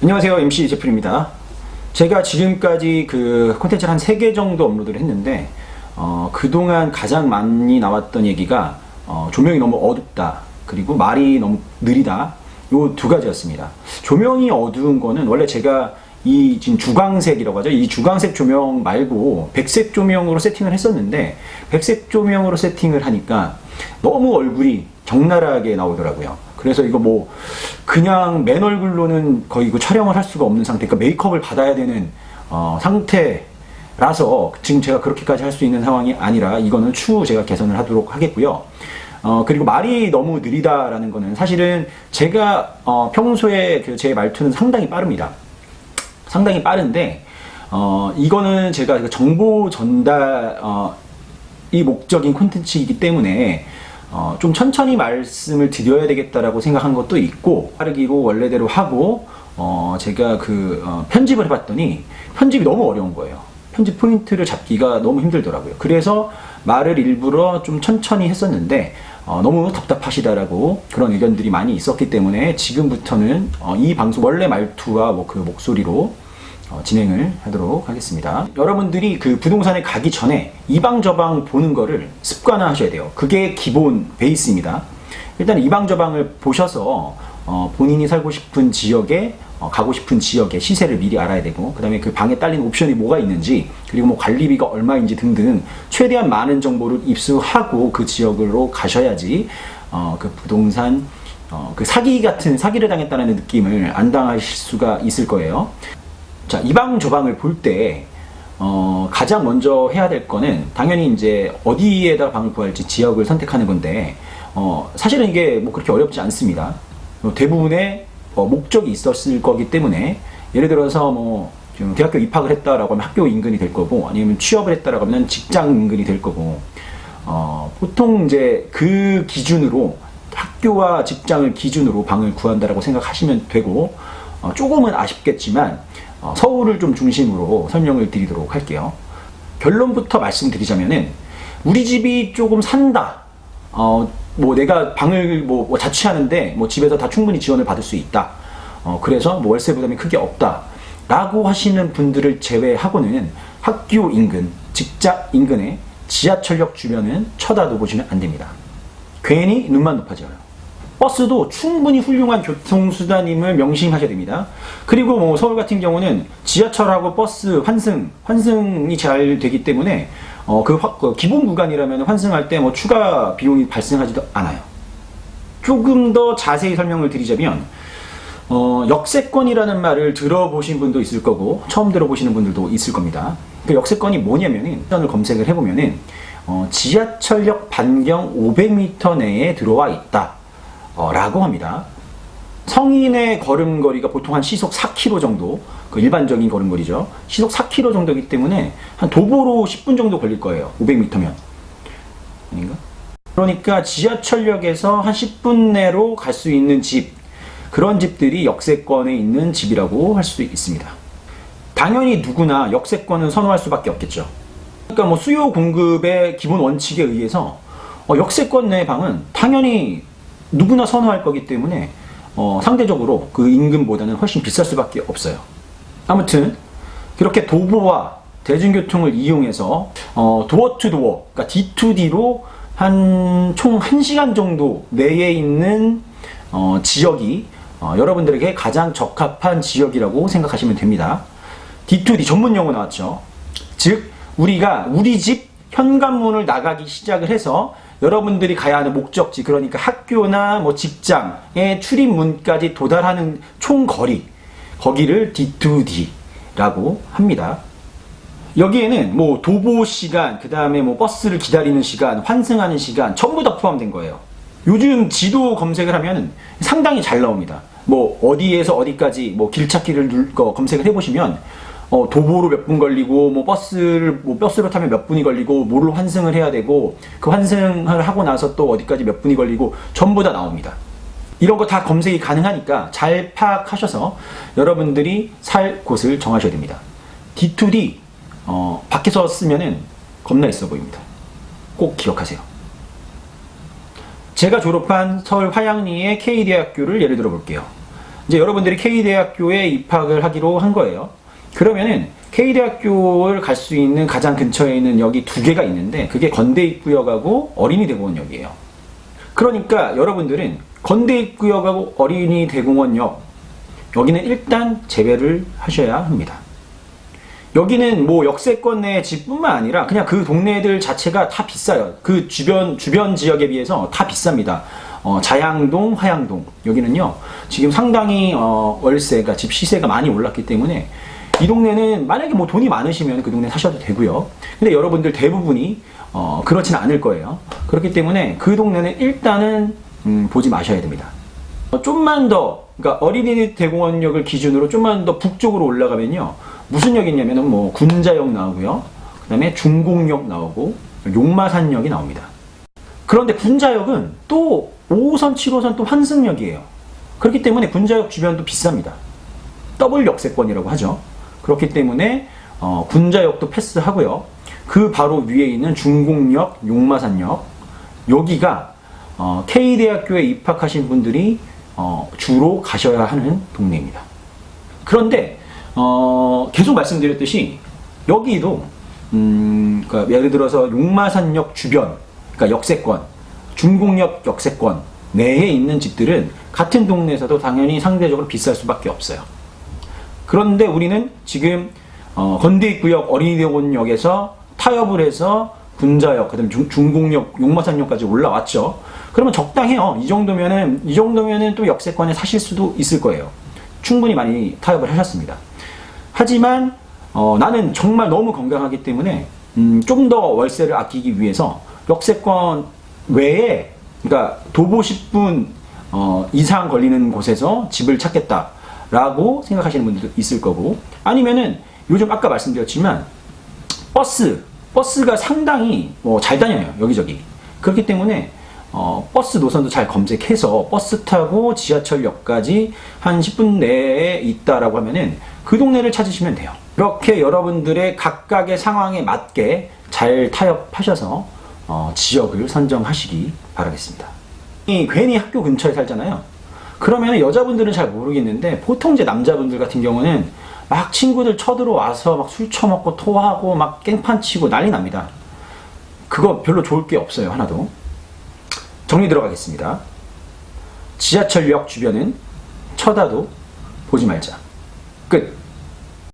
안녕하세요. MC 제플입니다. 제가 지금까지 그 콘텐츠를 한 3개 정도 업로드를 했는데 그동안 가장 많이 나왔던 얘기가 조명이 너무 어둡다, 그리고 말이 너무 느리다, 요 두 가지였습니다. 조명이 어두운 거는 원래 제가 이 지금 주광색이라고 하죠. 이 주광색 조명 말고 백색 조명으로 세팅을 했었는데, 백색 조명으로 세팅을 하니까 너무 얼굴이 적나라하게 나오더라고요. 그래서 이거 뭐 그냥 맨 얼굴로는 거의 그 촬영을 할 수가 없는 상태, 그러니까 메이크업을 받아야 되는 상태라서 지금 제가 그렇게까지 할 수 있는 상황이 아니라 이거는 추후 제가 개선을 하도록 하겠고요. 그리고 말이 너무 느리다라는 거는 사실은 제가 평소에 제 말투는 상당히 빠릅니다. 상당히 빠른데 이거는 제가 그 정보 전달이 목적인 콘텐츠이기 때문에 좀 천천히 말씀을 드려야 되겠다라고 생각한 것도 있고, 빠르기로 원래대로 하고 제가 편집을 해봤더니 편집이 너무 어려운 거예요. 편집 포인트를 잡기가 너무 힘들더라고요. 그래서 말을 일부러 좀 천천히 했었는데 너무 답답하시다라고 그런 의견들이 많이 있었기 때문에 지금부터는 이 방송 원래 말투와 그 목소리로 진행을 하도록 하겠습니다. 여러분들이 그 부동산에 가기 전에 이방저방 보는 거를 습관화 하셔야 돼요. 그게 기본 베이스입니다. 일단 이방저방을 보셔서 본인이 살고 싶은 지역에 가고 싶은 지역의 시세를 미리 알아야 되고, 그 다음에 그 방에 딸린 옵션이 뭐가 있는지, 그리고 뭐 관리비가 얼마인지 등등 최대한 많은 정보를 입수하고 그 지역으로 가셔야지 그 부동산 그 사기를 당했다는 느낌을 안 당하실 수가 있을 거예요. 자, 이방저방을 볼 때 가장 먼저 해야 될 거는 당연히 이제 어디에다 방을 구할지 지역을 선택하는 건데, 사실은 이게 뭐 그렇게 어렵지 않습니다. 대부분의 목적이 있었을 거기 때문에, 예를 들어서 뭐 대학교 입학을 했다라고 하면 학교 인근이 될 거고, 아니면 취업을 했다라고 하면 직장 인근이 될 거고, 보통 이제 그 기준으로 학교와 직장을 기준으로 방을 구한다라고 생각하시면 되고, 조금은 아쉽겠지만 서울을 좀 중심으로 설명을 드리도록 할게요. 결론부터 말씀드리자면은, 우리 집이 조금 산다, 뭐 내가 방을 뭐 자취하는데 뭐 집에서 다 충분히 지원을 받을 수 있다, 그래서 뭐 월세 부담이 크게 없다 라고 하시는 분들을 제외하고는 학교 인근, 직장 인근에 지하철역 주변은 쳐다도 보시면 안 됩니다. 괜히 눈만 높아져요. 버스도 충분히 훌륭한 교통수단임을 명심하셔야 됩니다. 그리고 뭐 서울 같은 경우는 지하철하고 버스 환승이 잘 되기 때문에 그 기본 구간이라면 환승할 때 뭐 추가 비용이 발생하지도 않아요. 조금 더 자세히 설명을 드리자면, 역세권이라는 말을 들어보신 분도 있을 거고 처음 들어보시는 분들도 있을 겁니다. 그 역세권이 뭐냐면은, 일단을 검색을 해보면은 지하철역 반경 500m 내에 들어와 있다 라고 합니다. 성인의 걸음거리가 보통 한 시속 4km 정도, 그 일반적인 걸음거리죠. 시속 4km 정도이기 때문에 한 도보로 10분 정도 걸릴 거예요. 500m면. 아닌가? 그러니까 지하철역에서 한 10분 내로 갈 수 있는 집, 그런 집들이 역세권에 있는 집이라고 할 수 있습니다. 당연히 누구나 역세권은 선호할 수밖에 없겠죠. 그러니까 뭐 수요 공급의 기본 원칙에 의해서 역세권 내 방은 당연히 누구나 선호할 거기 때문에 상대적으로 그 임금보다는 훨씬 비쌀 수밖에 없어요. 아무튼 그렇게 도보와 대중교통을 이용해서 도어 투 도어, 그러니까 D2D로 총 1시간 정도 내에 있는 지역이 여러분들에게 가장 적합한 지역이라고 생각하시면 됩니다. D2D 전문 용어 나왔죠. 즉 우리가 우리 집 현관문을 나가기 시작을 해서 여러분들이 가야 하는 목적지, 그러니까 학교나 뭐 직장의 출입문까지 도달하는 총 거리, 거기를 D2D라고 합니다. 여기에는 뭐 도보 시간, 그 다음에 뭐 버스를 기다리는 시간, 환승하는 시간 전부 다 포함된 거예요. 요즘 지도 검색을 하면 상당히 잘 나옵니다. 뭐 어디에서 어디까지 뭐 길찾기를 검색을 해보시면 도보로 몇 분 걸리고, 뭐 버스로 타면 몇 분이 걸리고, 뭐로 환승을 해야 되고, 그 환승을 하고 나서 또 어디까지 몇 분이 걸리고 전부 다 나옵니다. 이런 거 다 검색이 가능하니까 잘 파악하셔서 여러분들이 살 곳을 정하셔야 됩니다. D2D 밖에서 쓰면은 겁나 있어 보입니다. 꼭 기억하세요. 제가 졸업한 서울 화양리의 K대학교를 예를 들어 볼게요. 이제 여러분들이 K대학교에 입학을 하기로 한 거예요. 그러면은 K대학교를 갈 수 있는 가장 근처에 있는 역이 두 개가 있는데 그게 건대입구역하고 어린이대공원역이에요. 그러니까 여러분들은 건대입구역하고 어린이대공원역 여기는 일단 제외를 하셔야 합니다. 여기는 뭐 역세권 내 집뿐만 아니라 그냥 그 동네들 자체가 다 비싸요. 그 주변 지역에 비해서 다 비쌉니다. 자양동, 화양동 여기는요 지금 상당히 월세가 집 시세가 많이 올랐기 때문에 이 동네는 만약에 뭐 돈이 많으시면 그 동네 사셔도 되고요. 근데 여러분들 대부분이 그렇지는 않을 거예요. 그렇기 때문에 그 동네는 일단은 보지 마셔야 됩니다. 좀만 더 그러니까 어린이대공원역을 기준으로 좀만 더 북쪽으로 올라가면요 무슨 역이 있냐면은 뭐 군자역 나오고요. 그 다음에 중공역 나오고 용마산역이 나옵니다. 그런데 군자역은 또 5호선, 7호선 또 환승역이에요. 그렇기 때문에 군자역 주변도 비쌉니다. 더블 역세권이라고 하죠. 그렇기 때문에 군자역도 패스하고요. 그 바로 위에 있는 중공역, 용마산역 여기가 K대학교에 입학하신 분들이 주로 가셔야 하는 동네입니다. 그런데 계속 말씀드렸듯이 여기도 그러니까 예를 들어서 용마산역 주변 그러니까 역세권, 중공역 역세권 내에 있는 집들은 같은 동네에서도 당연히 상대적으로 비쌀 수밖에 없어요. 그런데 우리는 지금 건대입구역 어린이대공원역에서 타협을 해서 군자역, 그다음 중공역, 용마산역까지 올라왔죠. 그러면 적당해요. 이 정도면은 또 역세권에 사실 수도 있을 거예요. 충분히 많이 타협을 하셨습니다. 하지만 나는 정말 너무 건강하기 때문에 좀 더 월세를 아끼기 위해서 역세권 외에 그러니까 도보 10분 이상 걸리는 곳에서 집을 찾겠다라고 생각하시는 분들도 있을 거고 아니면은 요즘 아까 말씀드렸지만 버스가 상당히 잘 다녀요. 여기저기. 그렇기 때문에 버스 노선도 잘 검색해서 버스 타고 지하철역까지 한 10분 내에 있다라고 하면은 그 동네를 찾으시면 돼요. 이렇게 여러분들의 각각의 상황에 맞게 잘 타협하셔서 지역을 선정하시기 바라겠습니다. 괜히 학교 근처에 살잖아요. 그러면 여자분들은 잘 모르겠는데 보통 이제 남자분들 같은 경우는 막 친구들 쳐들어와서 막 술 처먹고 토하고 막 깽판 치고 난리 납니다. 그거 별로 좋을 게 없어요. 하나도. 정리 들어가겠습니다. 지하철역 주변은 쳐다도 보지 말자. 끝.